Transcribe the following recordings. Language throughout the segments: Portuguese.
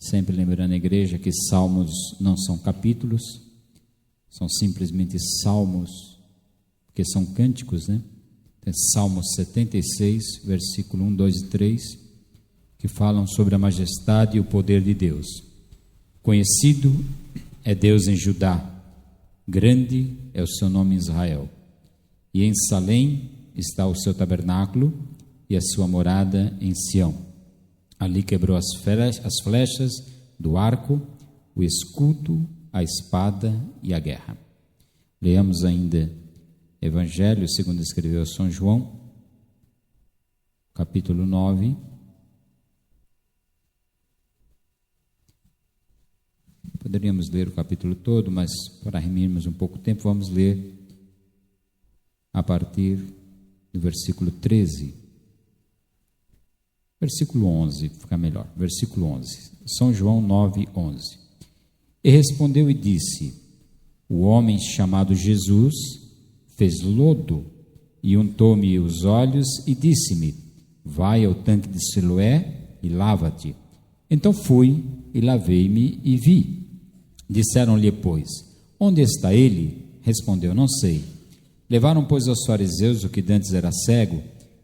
Sempre lembrando a igreja que salmos não são capítulos, são simplesmente salmos, porque são cânticos, né? Tem Salmo 76, versículo 1, 2 e 3, que falam sobre a majestade e o poder de Deus. Conhecido é Deus em Judá, grande é o seu nome em Israel. E em Salém está o seu tabernáculo e a sua morada em Sião. Ali quebrou as flechas do arco, o escudo, a espada e a guerra. Leamos ainda Evangelho segundo escreveu São João, capítulo 9. Poderíamos ler o capítulo todo, mas para remirmos um pouco o tempo, vamos ler a partir do versículo 13. Versículo 11, fica melhor. Versículo 11. São João 9, 11. E respondeu e disse: o homem chamado Jesus fez lodo e untou-me os olhos e disse-me: vai ao tanque de Siloé e lava-te. Então fui e lavei-me e vi. Disseram-lhe, pois, onde está ele? Respondeu, não sei. Levaram, pois, aos fariseus o que dantes era cego,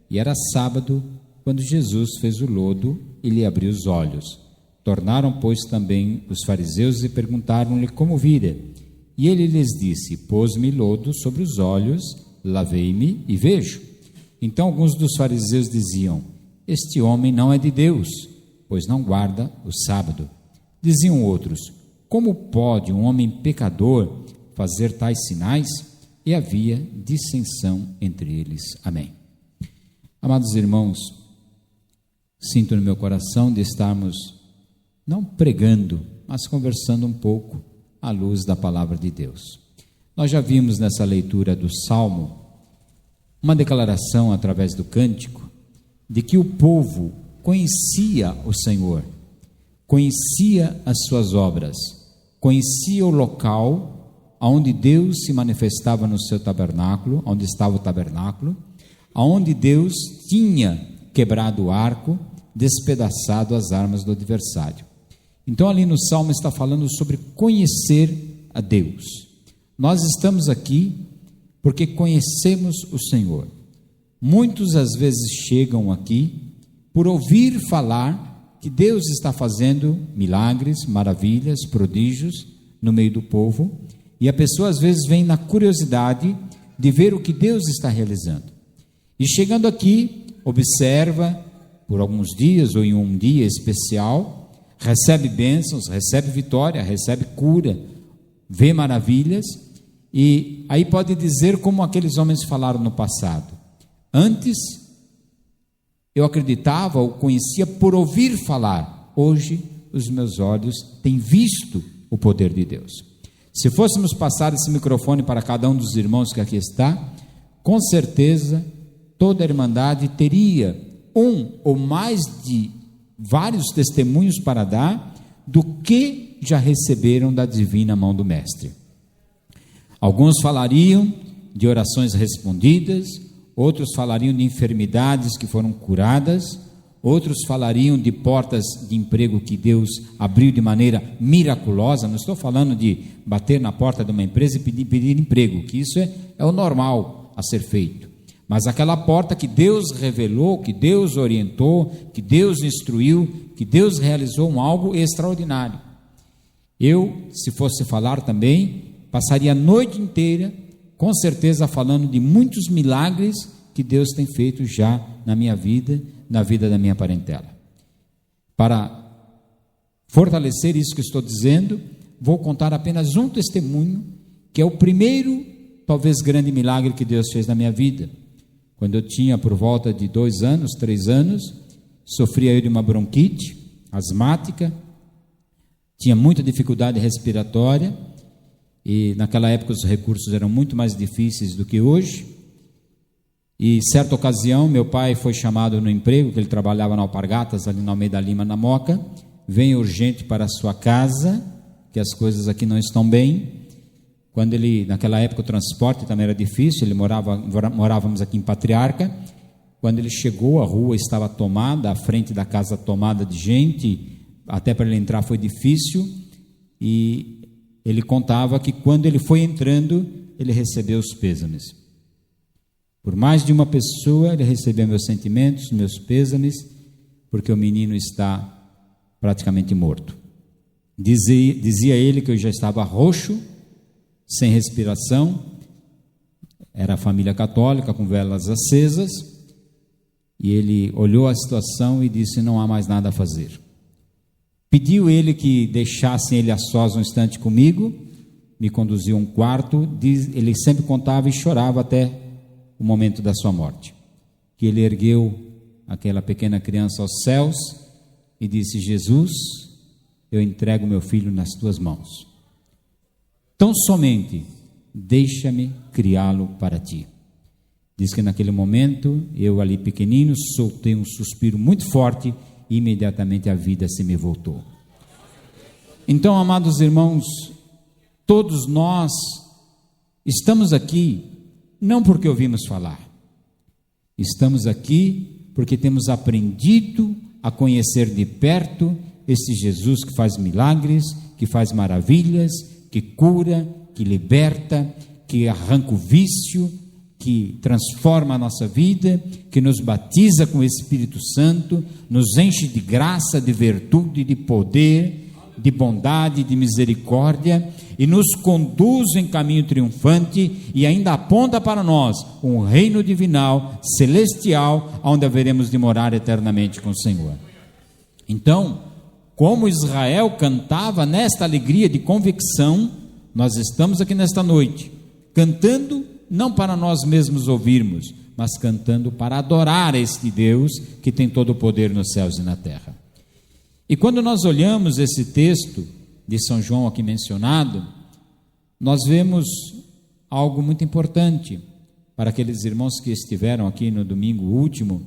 e era sábado, quando Jesus fez o lodo e lhe abriu os olhos. Tornaram, pois, também os fariseus e perguntaram-lhe como vira. E ele lhes disse: pôs-me lodo sobre os olhos, lavei-me e vejo. Então alguns dos fariseus diziam: este homem não é de Deus, pois não guarda o sábado. Diziam outros: como pode um homem pecador fazer tais sinais? E havia dissensão entre eles. Amém. Amados irmãos, sinto no meu coração de estarmos não pregando, mas conversando um pouco à luz da palavra de Deus. Nós já vimos nessa leitura do Salmo uma declaração através do cântico de que o povo conhecia o Senhor, conhecia as suas obras, conhecia o local onde Deus se manifestava no seu tabernáculo, onde estava o tabernáculo, onde Deus tinha quebrado o arco, despedaçado as armas do adversário. Então ali no Salmo está falando sobre conhecer a Deus. Nós estamos aqui porque conhecemos o Senhor. Muitos às vezes chegam aqui por ouvir falar que Deus está fazendo milagres, maravilhas, prodígios no meio do povo, e a pessoa às vezes vem na curiosidade de ver o que Deus está realizando. E chegando aqui, observa por alguns dias ou em um dia especial, recebe bênçãos, recebe vitória, recebe cura, vê maravilhas, e aí pode dizer como aqueles homens falaram no passado: antes eu acreditava ou conhecia por ouvir falar, hoje os meus olhos têm visto o poder de Deus. Se fôssemos passar esse microfone para cada um dos irmãos que aqui está, com certeza toda a Irmandade teria um ou mais de vários testemunhos para dar do que já receberam da divina mão do Mestre. Alguns falariam de orações respondidas, outros falariam de enfermidades que foram curadas, outros falariam de portas de emprego que Deus abriu de maneira miraculosa. Não estou falando de bater na porta de uma empresa e pedir emprego, que isso é o normal a ser feito. Mas aquela porta que Deus revelou, que Deus orientou, que Deus instruiu, que Deus realizou algo extraordinário. Eu, se fosse falar também, passaria a noite inteira, com certeza, falando de muitos milagres que Deus tem feito já na minha vida, na vida da minha parentela. Para fortalecer isso que estou dizendo, vou contar apenas um testemunho, que é o primeiro, talvez grande milagre que Deus fez na minha vida. Quando eu tinha por volta de 2 anos, 3 anos, sofria eu de uma bronquite asmática, tinha muita dificuldade respiratória, e naquela época os recursos eram muito mais difíceis do que hoje. E certa ocasião meu pai foi chamado no emprego, que ele trabalhava na Alpargatas, ali na Almeida Lima, na Moca. Vem urgente para a sua casa, que as coisas aqui não estão bem. Quando ele, naquela época o transporte também era difícil, morávamos aqui em Patriarca. Quando ele chegou, a rua estava tomada, a frente da casa tomada de gente, até para ele entrar foi difícil, e ele contava que quando ele foi entrando, ele recebeu os pêsames. Por mais de uma pessoa, ele recebeu meus sentimentos, meus pêsames, porque o menino está praticamente morto. Dizia ele que eu já estava roxo, sem respiração, era a família católica com velas acesas, e ele olhou a situação e disse: não há mais nada a fazer. Pediu ele que deixassem ele a sós um instante comigo, me conduziu a um quarto, ele sempre contava e chorava até o momento da sua morte, que ele ergueu aquela pequena criança aos céus e disse: Jesus, eu entrego meu filho nas tuas mãos, tão somente deixa-me criá-lo para ti. Diz que naquele momento, eu ali pequenino, soltei um suspiro muito forte e imediatamente a vida se me voltou. Então, amados irmãos, todos nós estamos aqui não porque ouvimos falar, estamos aqui porque temos aprendido a conhecer de perto esse Jesus que faz milagres, que faz maravilhas, que cura, que liberta, que arranca o vício, que transforma a nossa vida, que nos batiza com o Espírito Santo, nos enche de graça, de virtude, de poder, de bondade, de misericórdia, e nos conduz em caminho triunfante, e ainda aponta para nós um reino divinal, celestial, onde haveremos de morar eternamente com o Senhor. Então, como Israel cantava nesta alegria de convicção, nós estamos aqui nesta noite, cantando não para nós mesmos ouvirmos, mas cantando para adorar este Deus que tem todo o poder nos céus e na terra. E quando nós olhamos esse texto de São João aqui mencionado, nós vemos algo muito importante para aqueles irmãos que estiveram aqui no domingo último,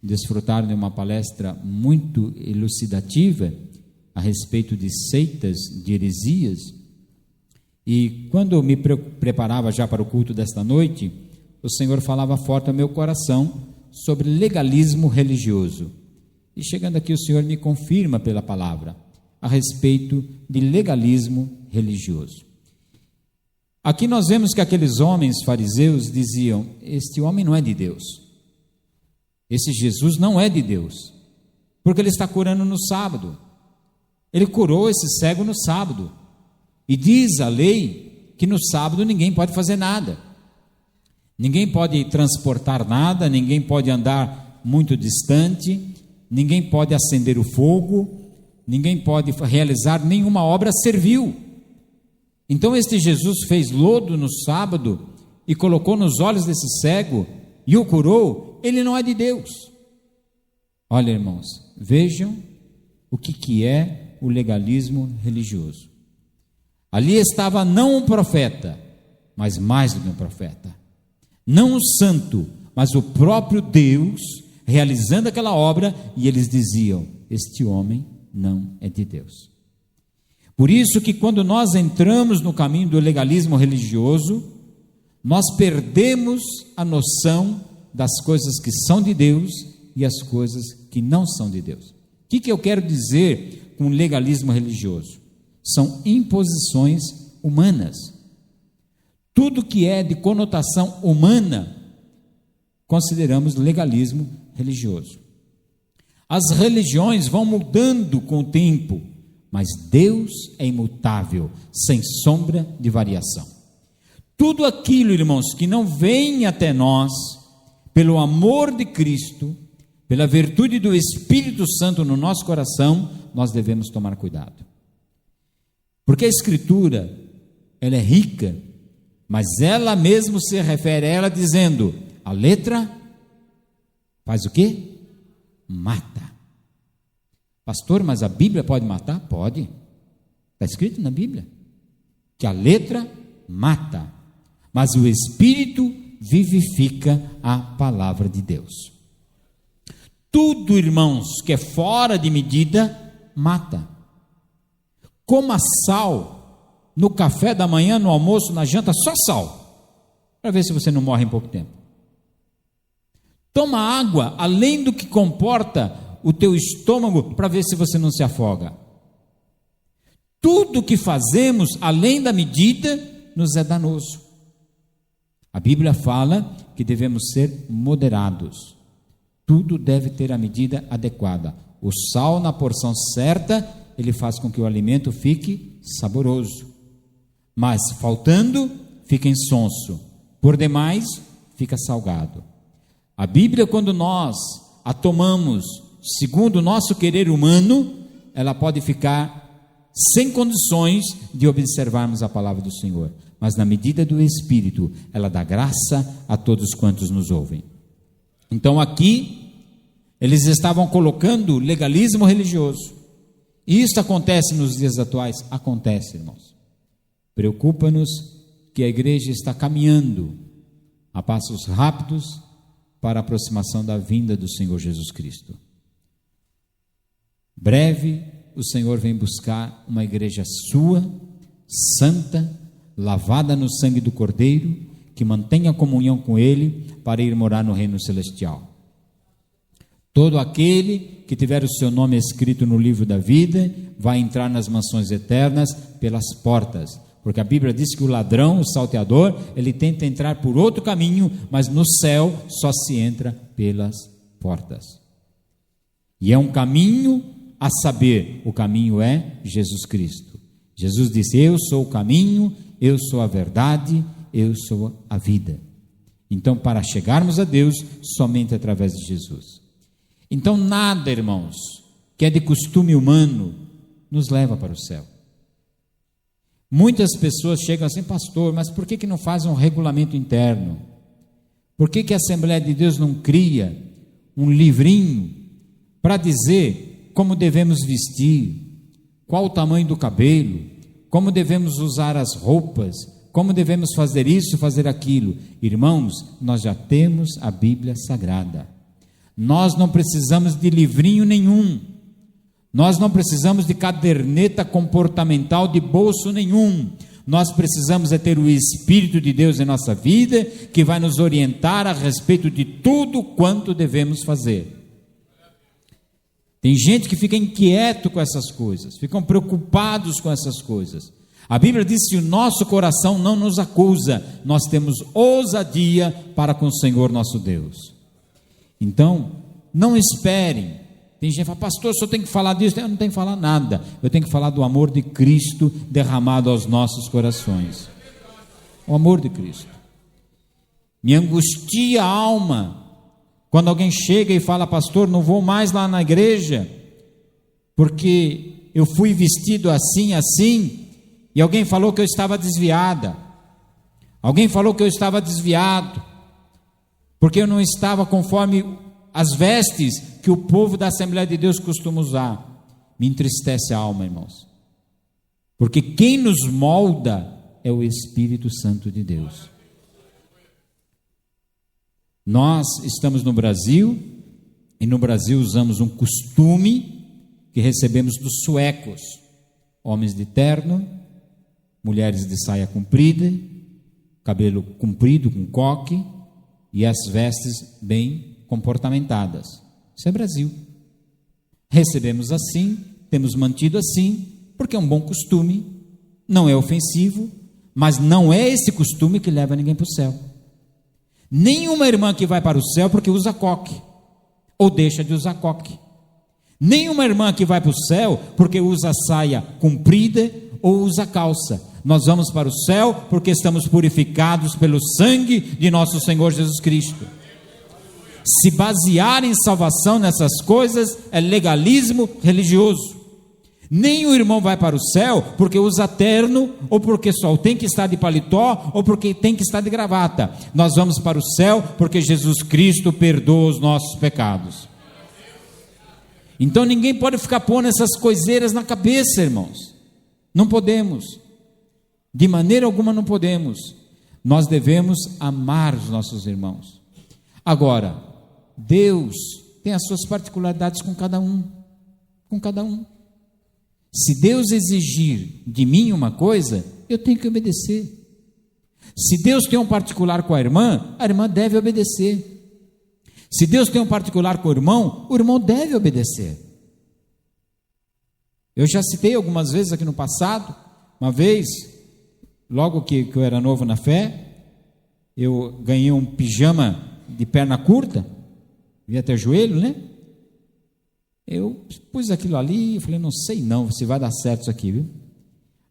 desfrutaram de uma palestra muito elucidativa a respeito de seitas, de heresias. E quando eu me preparava já para o culto desta noite, o Senhor falava forte ao meu coração sobre legalismo religioso. E chegando aqui o Senhor me confirma pela palavra a respeito de legalismo religioso. Aqui nós vemos que aqueles homens fariseus diziam: este homem não é de Deus, esse Jesus não é de Deus, porque ele está curando no sábado, ele curou esse cego no sábado, e diz a lei que no sábado ninguém pode fazer nada, ninguém pode transportar nada, ninguém pode andar muito distante, ninguém pode acender o fogo, ninguém pode realizar nenhuma obra servil. Então este Jesus fez lodo no sábado e colocou nos olhos desse cego e o curou. Ele não é de Deus. Olha, irmãos, vejam o que é o legalismo religioso. Ali estava não um profeta, mas mais do que um profeta, não um santo, mas o próprio Deus realizando aquela obra, e eles diziam: este homem não é de Deus. Por isso que quando nós entramos no caminho do legalismo religioso, nós perdemos a noção das coisas que são de Deus e as coisas que não são de Deus. O que eu quero dizer com legalismo religioso? São imposições humanas. Tudo que é de conotação humana, consideramos legalismo religioso. As religiões vão mudando com o tempo, mas Deus é imutável, sem sombra de variação. Tudo aquilo, irmãos, que não vem até nós, pelo amor de Cristo, pela virtude do Espírito Santo no nosso coração, nós devemos tomar cuidado. Porque a Escritura, ela é rica, mas ela mesmo se refere a ela dizendo: a letra faz o quê? Mata. Pastor, mas a Bíblia pode matar? Pode. Está escrito na Bíblia que a letra mata, mas o Espírito vivifica a palavra de Deus. Tudo, irmãos, que é fora de medida, mata. Coma sal no café da manhã, no almoço, na janta, só sal, para ver se você não morre em pouco tempo. Toma água, além do que comporta o teu estômago para ver se você não se afoga. Tudo que fazemos além da medida nos é danoso. A Bíblia fala que devemos ser moderados. Tudo deve ter a medida adequada. O sal na porção certa, ele faz com que o alimento fique saboroso. Mas faltando, fica insonso. Por demais, fica salgado. A Bíblia, quando nós a tomamos segundo o nosso querer humano, ela pode ficar sem condições de observarmos a palavra do Senhor. Mas na medida do Espírito, ela dá graça a todos quantos nos ouvem. Então aqui, eles estavam colocando legalismo religioso. E isso acontece nos dias atuais? Acontece, irmãos. Preocupa-nos que a igreja está caminhando a passos rápidos para a aproximação da vinda do Senhor Jesus Cristo. Breve, o Senhor vem buscar uma igreja sua, santa, lavada no sangue do Cordeiro, que mantenha comunhão com Ele para ir morar no reino celestial. Todo aquele que tiver o seu nome escrito no livro da vida vai entrar nas mansões eternas pelas portas, porque a Bíblia diz que o ladrão, o salteador, ele tenta entrar por outro caminho, mas no céu só se entra pelas portas. E é um caminho, a saber, o caminho é Jesus Cristo. Jesus disse: eu sou o caminho, eu sou a verdade, eu sou a vida. Então, para chegarmos a Deus, somente através de Jesus. Então, nada, irmãos, que é de costume humano, nos leva para o céu. Muitas pessoas chegam assim: pastor, mas por que não faz um regulamento interno? Por que a Assembleia de Deus não cria um livrinho para dizer como devemos vestir, qual o tamanho do cabelo, como devemos usar as roupas, como devemos fazer isso, fazer aquilo? Irmãos, nós já temos a Bíblia Sagrada. Nós não precisamos de livrinho nenhum. Nós não precisamos de caderneta comportamental de bolso nenhum. Nós precisamos é ter o Espírito de Deus em nossa vida, que vai nos orientar a respeito de tudo quanto devemos fazer. Tem gente que fica inquieto com essas coisas, ficam preocupados com essas coisas. A Bíblia diz que o nosso coração não nos acusa, nós temos ousadia para com o Senhor nosso Deus. Então, não esperem. Tem gente que fala: pastor, só tem que falar disso. Eu não tenho que falar nada, eu tenho que falar do amor de Cristo derramado aos nossos corações. O amor de Cristo. Me angustia a alma quando alguém chega e fala: pastor, não vou mais lá na igreja, porque eu fui vestido assim, assim, e alguém falou que eu estava desviada, alguém falou que eu estava desviado, porque eu não estava conforme as vestes que o povo da Assembleia de Deus costuma usar. Me entristece a alma, irmãos, porque quem nos molda é o Espírito Santo de Deus. Nós estamos no Brasil, e no Brasil usamos um costume que recebemos dos suecos: homens de terno, mulheres de saia comprida, cabelo comprido com coque e as vestes bem comportamentadas. Isso é Brasil. Recebemos assim, temos mantido assim, porque é um bom costume, não é ofensivo, mas não é esse costume que leva ninguém para o céu. Nenhuma irmã que vai para o céu porque usa coque, ou deixa de usar coque. Nenhuma irmã que vai para o céu porque usa saia comprida ou usa calça. Nós vamos para o céu porque estamos purificados pelo sangue de nosso Senhor Jesus Cristo. Se basear em salvação nessas coisas é legalismo religioso. Nem o irmão vai para o céu porque usa terno, ou porque só tem que estar de paletó, ou porque tem que estar de gravata. Nós vamos para o céu porque Jesus Cristo perdoa os nossos pecados. Então ninguém pode ficar pondo essas coiseiras na cabeça, irmãos. Não podemos. De maneira alguma não podemos. Nós devemos amar os nossos irmãos. Agora, Deus tem as suas particularidades com cada um. Com cada um. Se Deus exigir de mim uma coisa, eu tenho que obedecer. Se Deus tem um particular com a irmã deve obedecer. Se Deus tem um particular com o irmão deve obedecer. Eu já citei algumas vezes aqui no passado, uma vez, logo que eu era novo na fé, eu ganhei um pijama de perna curta, ia até o joelho, né? Eu pus aquilo ali e falei, não sei não, se vai dar certo isso aqui, viu?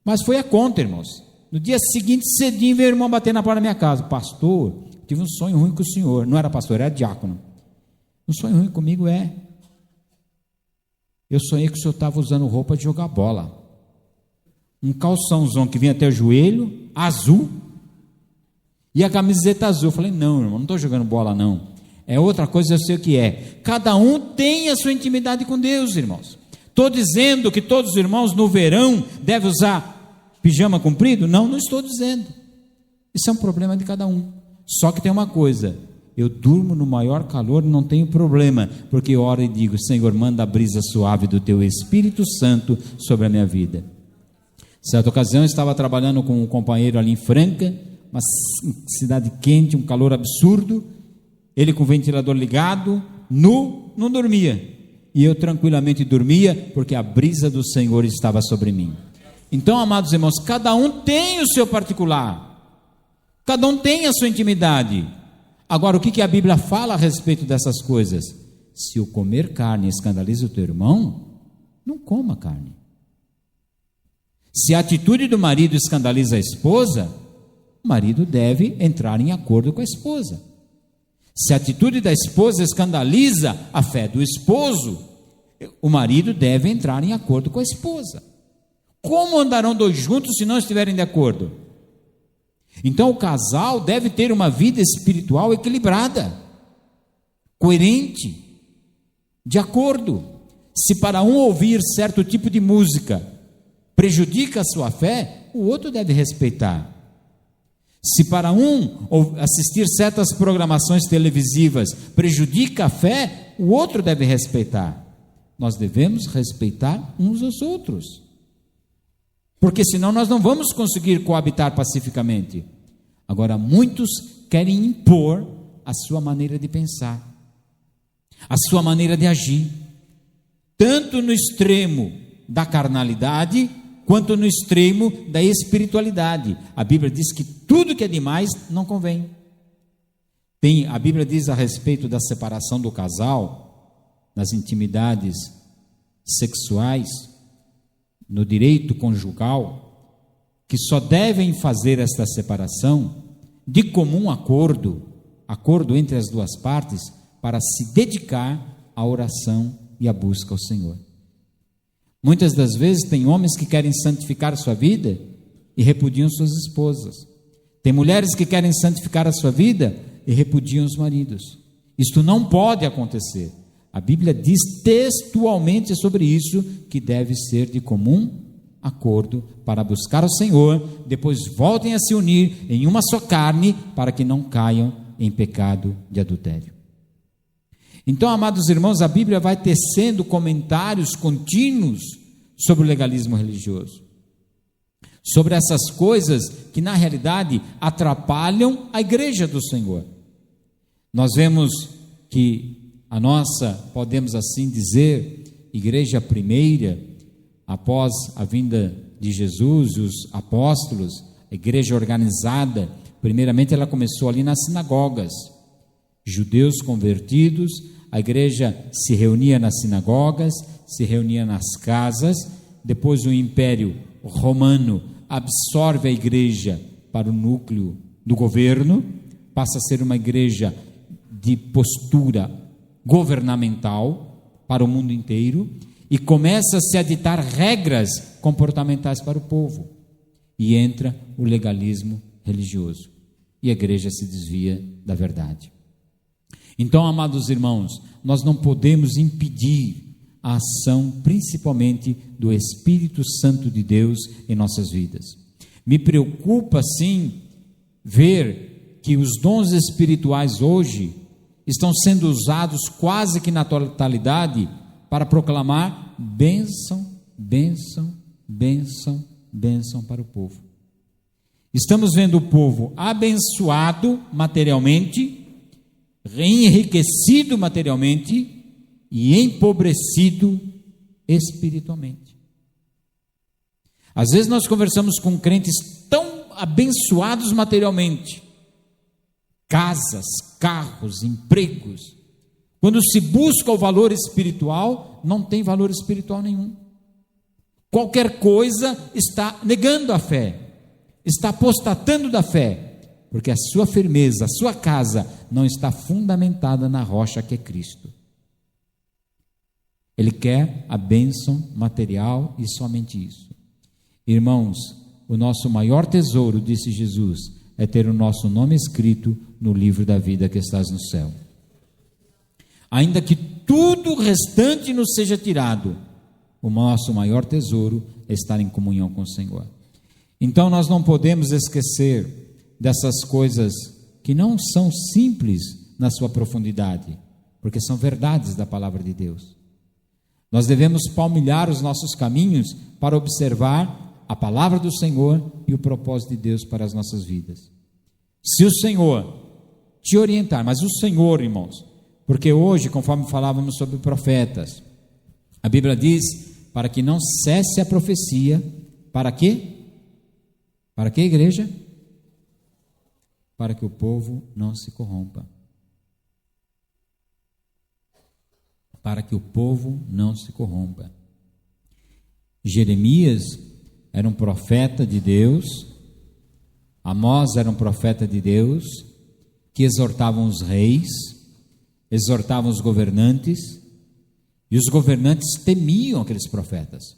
Mas foi a conta, irmãos. No dia seguinte, cedinho, veio o irmão bater na porta da minha casa. Pastor, tive um sonho ruim com o senhor. Não era pastor, era diácono. Um sonho ruim comigo eu sonhei que o senhor estava usando roupa de jogar bola. Um calçãozão que vinha até o joelho, azul, e a camiseta azul. Eu falei, não, irmão, não estou jogando bola, não. É outra coisa, eu sei o que é. Cada um tem a sua intimidade com Deus, irmãos. Estou dizendo que todos os irmãos no verão devem usar pijama comprido? Não, não estou dizendo. Isso é um problema de cada um. Só que tem uma coisa, eu durmo no maior calor e não tenho problema, porque eu oro e digo, Senhor, manda a brisa suave do Teu Espírito Santo sobre a minha vida. Certa ocasião eu estava trabalhando com um companheiro ali em Franca, uma cidade quente, um calor absurdo, ele com o ventilador ligado, nu, não dormia, e eu tranquilamente dormia, porque a brisa do Senhor estava sobre mim. Então, amados irmãos, cada um tem o seu particular, cada um tem a sua intimidade. Agora, o que a Bíblia fala a respeito dessas coisas? Se o comer carne escandaliza o teu irmão, não coma carne. Se a atitude do marido escandaliza a esposa, o marido deve entrar em acordo com a esposa. Se a atitude da esposa escandaliza a fé do esposo, o marido deve entrar em acordo com a esposa. Como andarão dois juntos se não estiverem de acordo? Então o casal deve ter uma vida espiritual equilibrada, coerente, de acordo. Se para um ouvir certo tipo de música prejudica a sua fé, o outro deve respeitar. Se para um assistir certas programações televisivas prejudica a fé, o outro deve respeitar. Nós devemos respeitar uns aos outros, porque senão nós não vamos conseguir coabitar pacificamente. Agora, muitos querem impor a sua maneira de pensar, a sua maneira de agir, tanto no extremo da carnalidade, quanto no extremo da espiritualidade. A Bíblia diz que tudo que é demais não convém. A Bíblia diz a respeito da separação do casal, nas intimidades sexuais, no direito conjugal, que só devem fazer esta separação de comum acordo entre as duas partes, para se dedicar à oração e à busca ao Senhor. Muitas das vezes tem homens que querem santificar a sua vida e repudiam suas esposas. Tem mulheres que querem santificar a sua vida e repudiam os maridos. Isto não pode acontecer. A Bíblia diz textualmente sobre isso, que deve ser de comum acordo para buscar o Senhor, depois voltem a se unir em uma só carne, para que não caiam em pecado de adultério. Então, amados irmãos, a Bíblia vai tecendo comentários contínuos sobre o legalismo religioso, sobre essas coisas que na realidade atrapalham a igreja do Senhor. Nós vemos que a nossa, podemos assim dizer, igreja primeira, após a vinda de Jesus, os apóstolos, a igreja organizada, primeiramente ela começou ali nas sinagogas. Judeus convertidos, a igreja se reunia nas sinagogas, se reunia nas casas. Depois o Império Romano absorve a igreja para o núcleo do governo, passa a ser uma igreja de postura governamental para o mundo inteiro, e começa-se a ditar regras comportamentais para o povo, e entra o legalismo religioso, e a igreja se desvia da verdade. Então, amados irmãos, nós não podemos impedir a ação, principalmente do Espírito Santo de Deus em nossas vidas. Me preocupa, sim, ver que os dons espirituais hoje estão sendo usados quase que na totalidade para proclamar bênção, bênção, bênção, bênção para o povo. Estamos vendo o povo abençoado materialmente, enriquecido materialmente e empobrecido espiritualmente. Às vezes nós conversamos com crentes tão abençoados materialmente, casas, carros, empregos. Quando se busca o valor espiritual, não tem valor espiritual nenhum. Qualquer coisa está negando a fé, está apostatando da fé, porque a sua firmeza, a sua casa não está fundamentada na rocha que é Cristo. Ele quer a bênção material e somente isso. Irmãos, o nosso maior tesouro, disse Jesus, é ter o nosso nome escrito no livro da vida que estás no céu. Ainda que tudo o restante nos seja tirado, o nosso maior tesouro é estar em comunhão com o Senhor. Então nós não podemos esquecer dessas coisas que não são simples na sua profundidade, porque são verdades da palavra de Deus. Nós devemos palmilhar os nossos caminhos para observar a palavra do Senhor e o propósito de Deus para as nossas vidas. Se o Senhor te orientar, mas o Senhor, irmãos, porque hoje, conforme falávamos sobre profetas, a Bíblia diz, para que não cesse a profecia, para quê? Para que, igreja? Para que o povo não se corrompa. Para que o povo não se corrompa. Jeremias era um profeta de Deus, Amós era um profeta de Deus, que exortavam os reis, exortavam os governantes, e os governantes temiam aqueles profetas.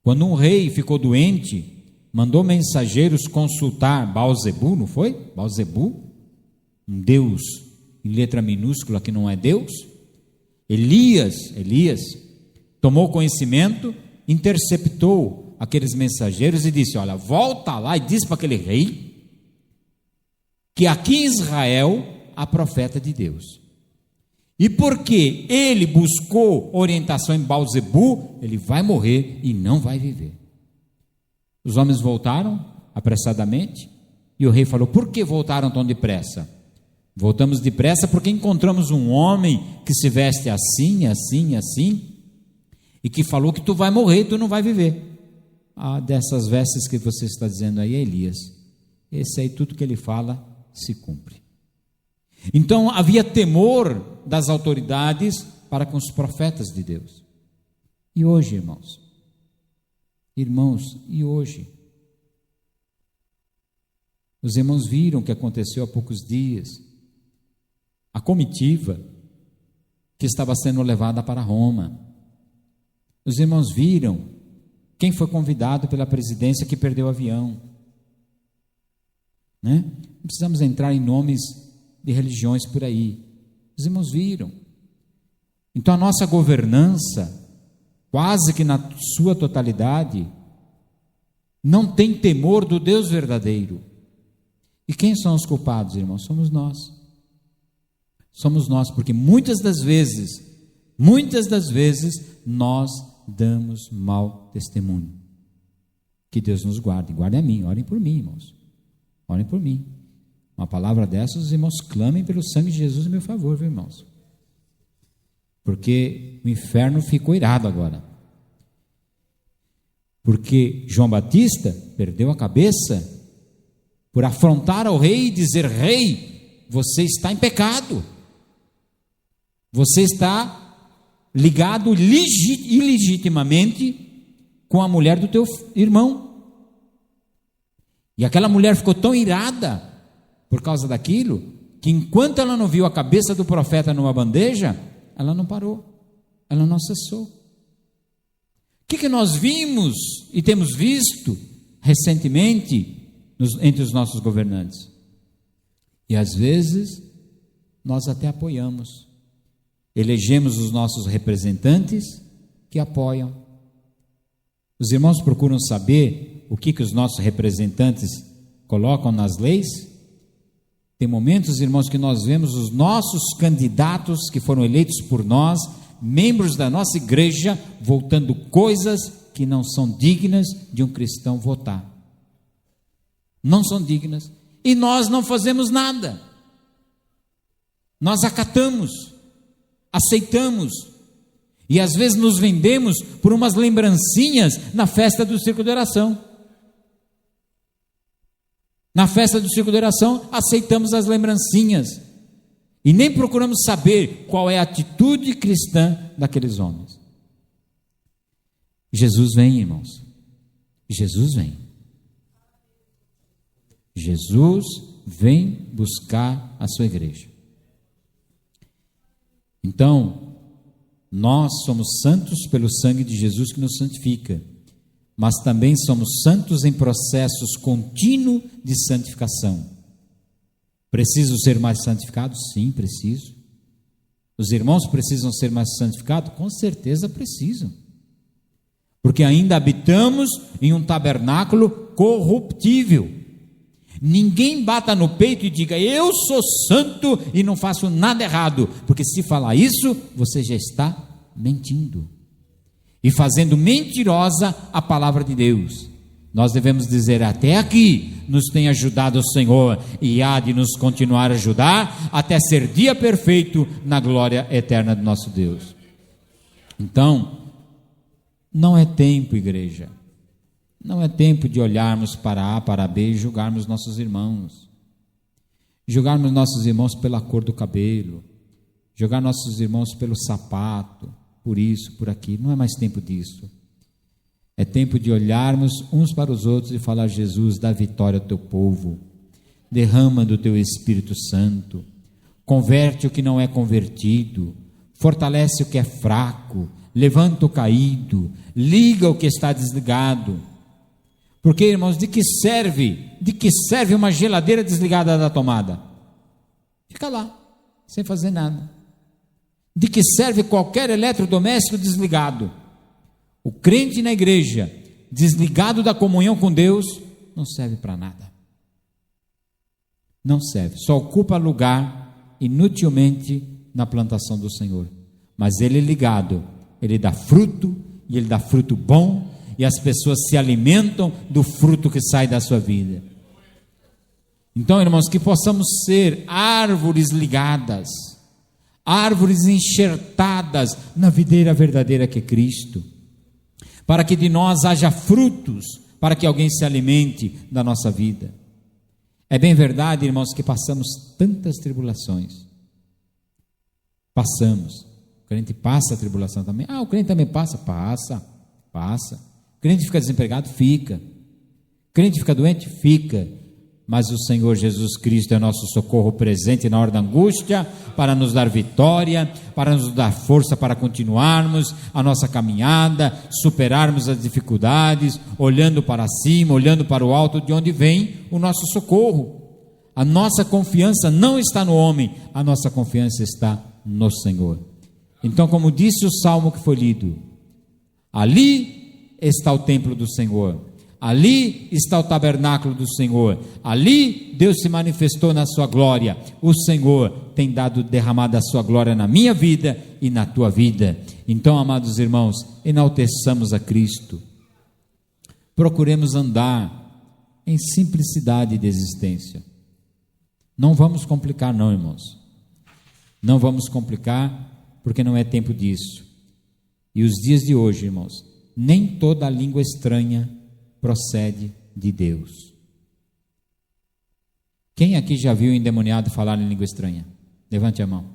Quando um rei ficou doente, mandou mensageiros consultar Baal-zebu, não foi? Baal-zebu, um deus em letra minúscula que não é Deus. Elias tomou conhecimento, interceptou aqueles mensageiros e disse: olha, volta lá e diz para aquele rei que aqui em Israel há profeta de Deus. E porque ele buscou orientação em Baal-zebu, ele vai morrer e não vai viver. Os homens voltaram apressadamente e o rei falou: por que voltaram tão depressa? Voltamos depressa porque encontramos um homem que se veste assim, assim, assim, e que falou que tu vai morrer, tu não vai viver. Ah, dessas vestes que você está dizendo aí é Elias. Esse aí, tudo que ele fala se cumpre. Então havia temor das autoridades para com os profetas de Deus. E hoje, irmãos, e hoje? Os irmãos viram o que aconteceu há poucos dias. A comitiva que estava sendo levada para Roma. Os irmãos viram quem foi convidado pela presidência que perdeu o avião. Né? Não precisamos entrar em nomes de religiões por aí. Os irmãos viram. Então a nossa governança, quase que na sua totalidade, não tem temor do Deus verdadeiro. E quem são os culpados, irmãos? Somos nós. Somos nós, porque muitas das vezes, nós damos mau testemunho. Que Deus nos guarde. Guarde a mim, orem por mim, irmãos. Orem por mim. Uma palavra dessas, os irmãos clamem pelo sangue de Jesus em meu favor, viu, irmãos? Porque o inferno ficou irado agora. Porque João Batista perdeu a cabeça por afrontar ao rei e dizer: rei, você está em pecado. Você está ligado ilegitimamente com a mulher do teu irmão. E aquela mulher ficou tão irada por causa daquilo, que enquanto ela não viu a cabeça do profeta numa bandeja, ela não parou, ela não cessou. O que nós vimos e temos visto recentemente entre os nossos governantes? E às vezes nós até apoiamos, elegemos os nossos representantes que apoiam. Os irmãos procuram saber o que os nossos representantes colocam nas leis? Tem momentos, irmãos, que nós vemos os nossos candidatos que foram eleitos por nós, membros da nossa igreja, votando coisas que não são dignas de um cristão votar. Não são dignas. E nós não fazemos nada. Nós acatamos, aceitamos, e às vezes nos vendemos por umas lembrancinhas na festa do círculo de oração. Na festa do círculo de oração, aceitamos as lembrancinhas e nem procuramos saber qual é a atitude cristã daqueles homens. Jesus vem, irmãos. Jesus vem. Jesus vem buscar a sua igreja. Então, nós somos santos pelo sangue de Jesus que nos santifica, mas também somos santos em processos contínuos de santificação. Preciso ser mais santificado? Sim, preciso. Os irmãos precisam ser mais santificados? Com certeza precisam. Porque ainda habitamos em um tabernáculo corruptível. Ninguém bata no peito e diga, eu sou santo e não faço nada errado, porque se falar isso, você já está mentindo e fazendo mentirosa a palavra de Deus. Nós devemos dizer, até aqui nos tem ajudado o Senhor e há de nos continuar a ajudar até ser dia perfeito na glória eterna do nosso Deus. Então, não é tempo, igreja, não é tempo de olharmos para A, para B e julgarmos nossos irmãos. Julgarmos nossos irmãos pela cor do cabelo, julgar nossos irmãos pelo sapato, por isso, por aquilo. Não é mais tempo disso. É tempo de olharmos uns para os outros e falar, Jesus, dá vitória ao teu povo, derrama do teu Espírito Santo, converte o que não é convertido, fortalece o que é fraco, levanta o caído, liga o que está desligado. Porque, irmãos, de que serve uma geladeira desligada da tomada? Fica lá, sem fazer nada. De que serve qualquer eletrodoméstico desligado? O crente na igreja, desligado da comunhão com Deus, não serve para nada. Não serve, só ocupa lugar inutilmente na plantação do Senhor. Mas ele ligado, ele dá fruto, e ele dá fruto bom, e as pessoas se alimentam do fruto que sai da sua vida. Então, irmãos, que possamos ser árvores ligadas, árvores enxertadas na videira verdadeira que é Cristo, para que de nós haja frutos, para que alguém se alimente da nossa vida. É bem verdade, irmãos, que passamos tantas tribulações. Passamos. O crente passa a tribulação também. O crente também passa. O crente fica desempregado? Fica. O crente fica doente? Fica. Mas o Senhor Jesus Cristo é nosso socorro presente na hora da angústia, para nos dar vitória, para nos dar força para continuarmos a nossa caminhada, superarmos as dificuldades, olhando para cima, olhando para o alto, de onde vem o nosso socorro. A nossa confiança não está no homem, a nossa confiança está no Senhor. Então, como disse o salmo que foi lido, ali está o templo do Senhor, ali está o tabernáculo do Senhor, ali Deus se manifestou na sua glória. O Senhor tem derramado a sua glória na minha vida e na tua vida. Então, amados irmãos, enalteçamos a Cristo, procuremos andar em simplicidade de existência. Não vamos complicar não, irmãos, não vamos complicar, porque não é tempo disso. E os dias de hoje, irmãos, nem toda língua estranha procede de Deus. Quem aqui já viu um endemoniado falar em língua estranha? Levante a mão.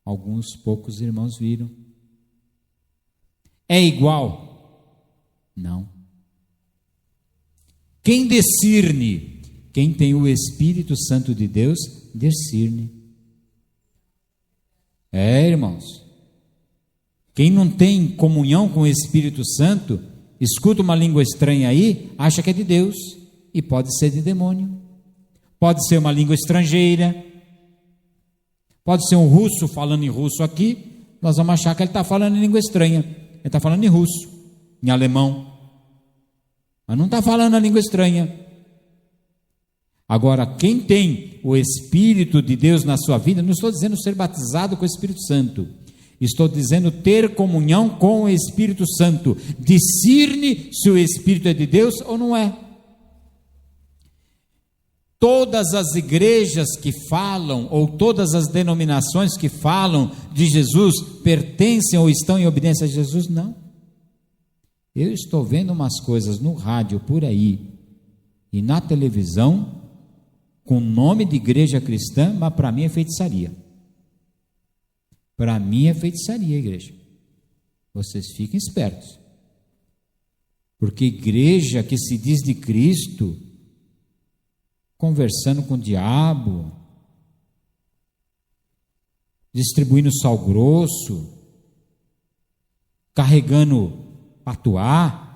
Alguns poucos irmãos viram. É igual? Não. Quem discerne? Quem tem o Espírito Santo de Deus, discerne. Irmãos, quem não tem comunhão com o Espírito Santo, escuta uma língua estranha aí, acha que é de Deus, e pode ser de demônio, pode ser uma língua estrangeira, pode ser um russo falando em russo aqui, nós vamos achar que ele está falando em língua estranha, ele está falando em russo, em alemão, mas não está falando a língua estranha. Agora, quem tem o Espírito de Deus na sua vida, não estou dizendo ser batizado com o Espírito Santo, estou dizendo ter comunhão com o Espírito Santo, discerne se o Espírito é de Deus ou não é. todas as igrejas que falam, ou todas as denominações que falam de Jesus, pertencem ou estão em obediência a Jesus? Não. Eu estou vendo umas coisas no rádio por aí, e na televisão, com nome de igreja cristã, mas para mim é feitiçaria. Para mim é feitiçaria, igreja. Vocês fiquem espertos. Porque igreja que se diz de Cristo, conversando com o diabo, distribuindo sal grosso, carregando patuá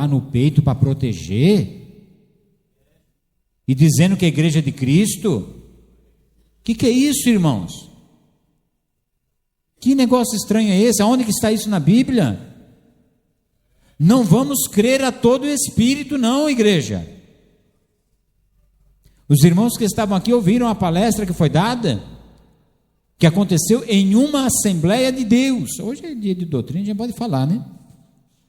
no peito para proteger, e dizendo que é a igreja de Cristo. Que é isso, irmãos? Que negócio estranho é esse? Aonde que está isso na Bíblia? Não vamos crer a todo espírito, não, igreja. Os irmãos que estavam aqui ouviram a palestra que foi dada, que aconteceu em uma Assembleia de Deus. Hoje é dia de doutrina, a gente pode falar, né?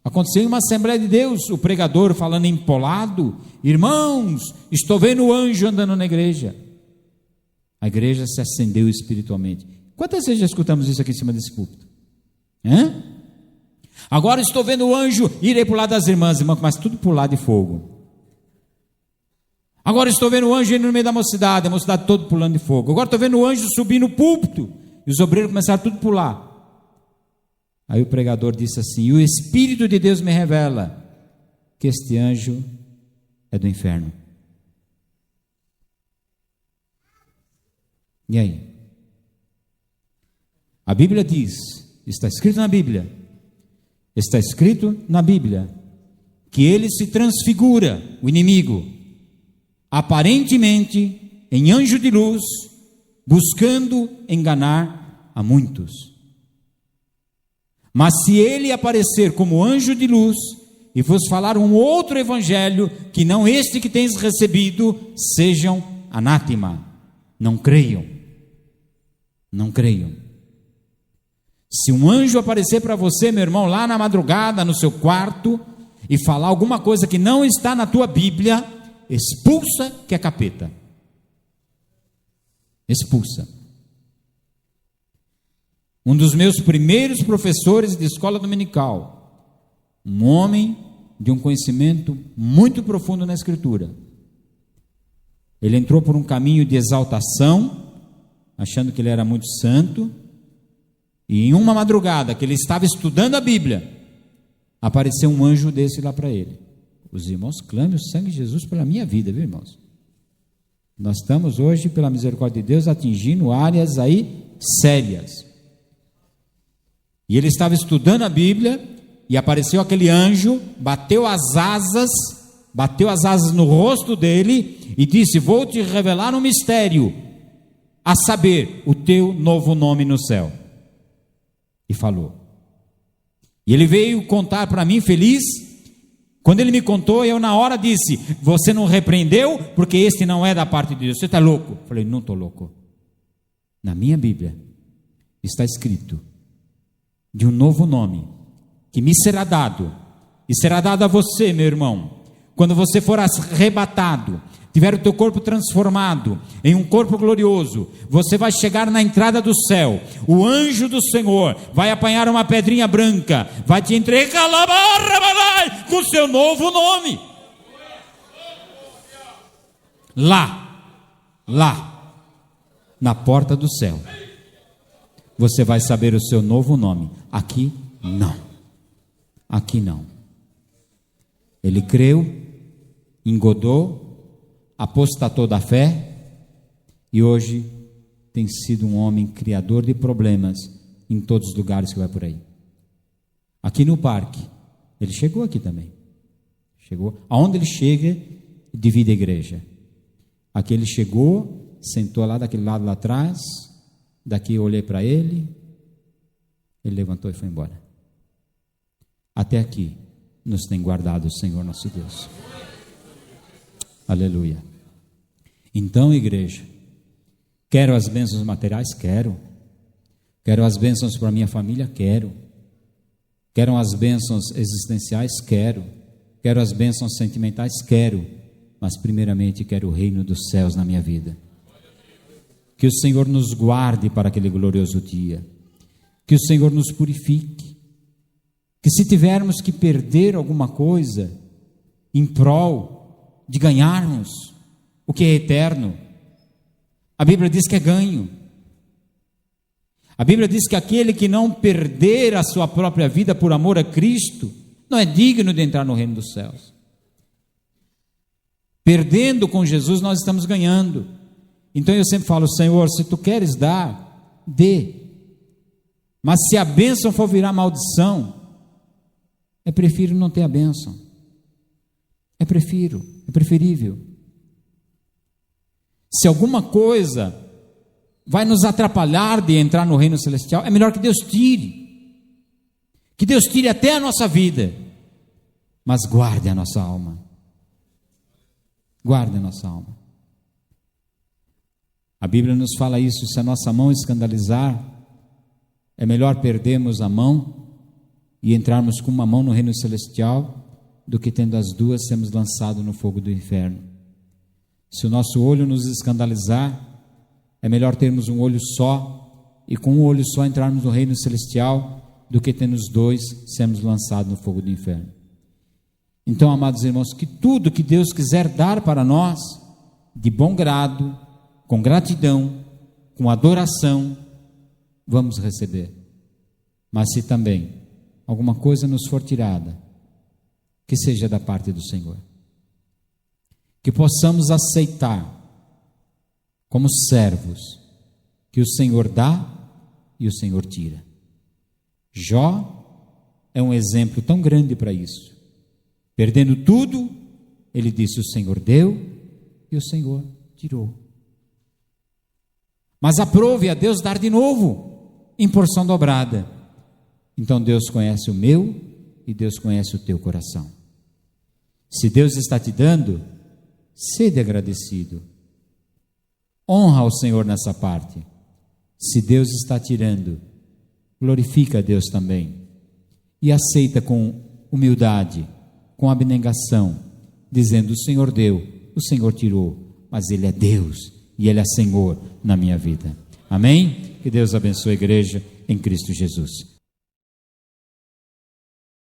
Aconteceu em uma Assembleia de Deus, o pregador falando empolado: irmãos, estou vendo o anjo andando na igreja. A igreja se acendeu espiritualmente. Quantas vezes já escutamos isso aqui em cima desse púlpito? Agora estou vendo o anjo, irei para o lado das irmãs, mas tudo para o lado de fogo. Agora estou vendo o anjo indo no meio da mocidade, a mocidade toda pulando de fogo. Agora estou vendo o anjo subir no púlpito, e os obreiros começaram tudo a pular. Aí o pregador disse assim: e o Espírito de Deus me revela que este anjo é do inferno. E aí? A Bíblia diz, está escrito na Bíblia, que ele se transfigura, o inimigo, aparentemente em anjo de luz, buscando enganar a muitos. Mas se ele aparecer como anjo de luz e vos falar um outro evangelho que não este que tens recebido, sejam anátema. Não creiam. Não creiam. Se um anjo aparecer para você, meu irmão, lá na madrugada, no seu quarto, e falar alguma coisa que não está na tua Bíblia, expulsa, que é capeta. Expulsa. Um dos meus primeiros professores de escola dominical, um homem de um conhecimento muito profundo na Escritura, ele entrou por um caminho de exaltação, achando que ele era muito santo, e em uma madrugada que ele estava estudando a Bíblia, apareceu um anjo desse lá para ele. Os irmãos clamem o sangue de Jesus pela minha vida, viu, irmãos? Nós estamos hoje, pela misericórdia de Deus, atingindo áreas aí sérias. E ele estava estudando a Bíblia, e apareceu aquele anjo, bateu as asas no rosto dele, e disse: vou te revelar um mistério, a saber, o teu novo nome no céu. E falou. E ele veio contar para mim feliz. Quando ele me contou, eu na hora disse: você não repreendeu, porque este não é da parte de Deus, você está louco? Eu falei: não estou louco. Na minha Bíblia está escrito de um novo nome, que me será dado, e será dado a você, meu irmão, quando você for arrebatado, tiver o teu corpo transformado em um corpo glorioso, você vai chegar na entrada do céu, o anjo do Senhor vai apanhar uma pedrinha branca, vai te entregar com o seu novo nome. Lá, na porta do céu, você vai saber o seu novo nome. Aqui não. Ele creu, engodou, apostatou da fé, e hoje tem sido um homem criador de problemas em todos os lugares que vai por aí. Aqui no parque, ele chegou aqui também. Aonde ele chega, divide a igreja. Aqui ele chegou, sentou lá daquele lado lá atrás, daqui eu olhei para ele levantou e foi embora. Até aqui nos tem guardado o Senhor nosso Deus. Aleluia. Então, igreja, quero as bênçãos materiais? Quero as bênçãos para minha família? Quero as bênçãos existenciais? Quero as bênçãos sentimentais? Quero. mas primeiramente quero o reino dos céus na minha vida. Que o Senhor nos guarde para aquele glorioso dia. Que o Senhor nos purifique. Que se tivermos que perder alguma coisa em prol de ganharmos o que é eterno, a Bíblia diz que é ganho. A Bíblia diz que aquele que não perder a sua própria vida por amor a Cristo, não é digno de entrar no reino dos céus. Perdendo com Jesus, nós estamos ganhando. Então eu sempre falo, Senhor, se tu queres dar, dê. Mas se a bênção for virar maldição, é preferível não ter a bênção. É preferível. Se alguma coisa vai nos atrapalhar de entrar no reino celestial, é melhor que Deus tire. Que Deus tire até a nossa vida, mas guarde a nossa alma. Guarde a nossa alma. A Bíblia nos fala isso, se a nossa mão escandalizar, é melhor perdermos a mão e entrarmos com uma mão no reino celestial, do que tendo as duas sermos lançados no fogo do inferno. Se o nosso olho nos escandalizar, é melhor termos um olho só, e com um olho só entrarmos no reino celestial, do que tendo os dois sermos lançados no fogo do inferno. Então, amados irmãos, que tudo que Deus quiser dar para nós, de bom grado, com gratidão, com adoração, vamos receber. Mas se também alguma coisa nos for tirada, que seja da parte do Senhor. Que possamos aceitar, como servos, que o Senhor dá e o Senhor tira. Jó é um exemplo tão grande para isso. Perdendo tudo, ele disse: o Senhor deu e o Senhor tirou. Mas aprove a Deus dar de novo, em porção dobrada. Então Deus conhece o meu e Deus conhece o teu coração. Se Deus está te dando, sede agradecido. Honra ao Senhor nessa parte. Se Deus está tirando, glorifica a Deus também. E aceita com humildade, com abnegação, dizendo: o Senhor deu, o Senhor tirou, mas Ele é Deus e Ele é Senhor na minha vida. Amém? Que Deus abençoe a igreja em Cristo Jesus.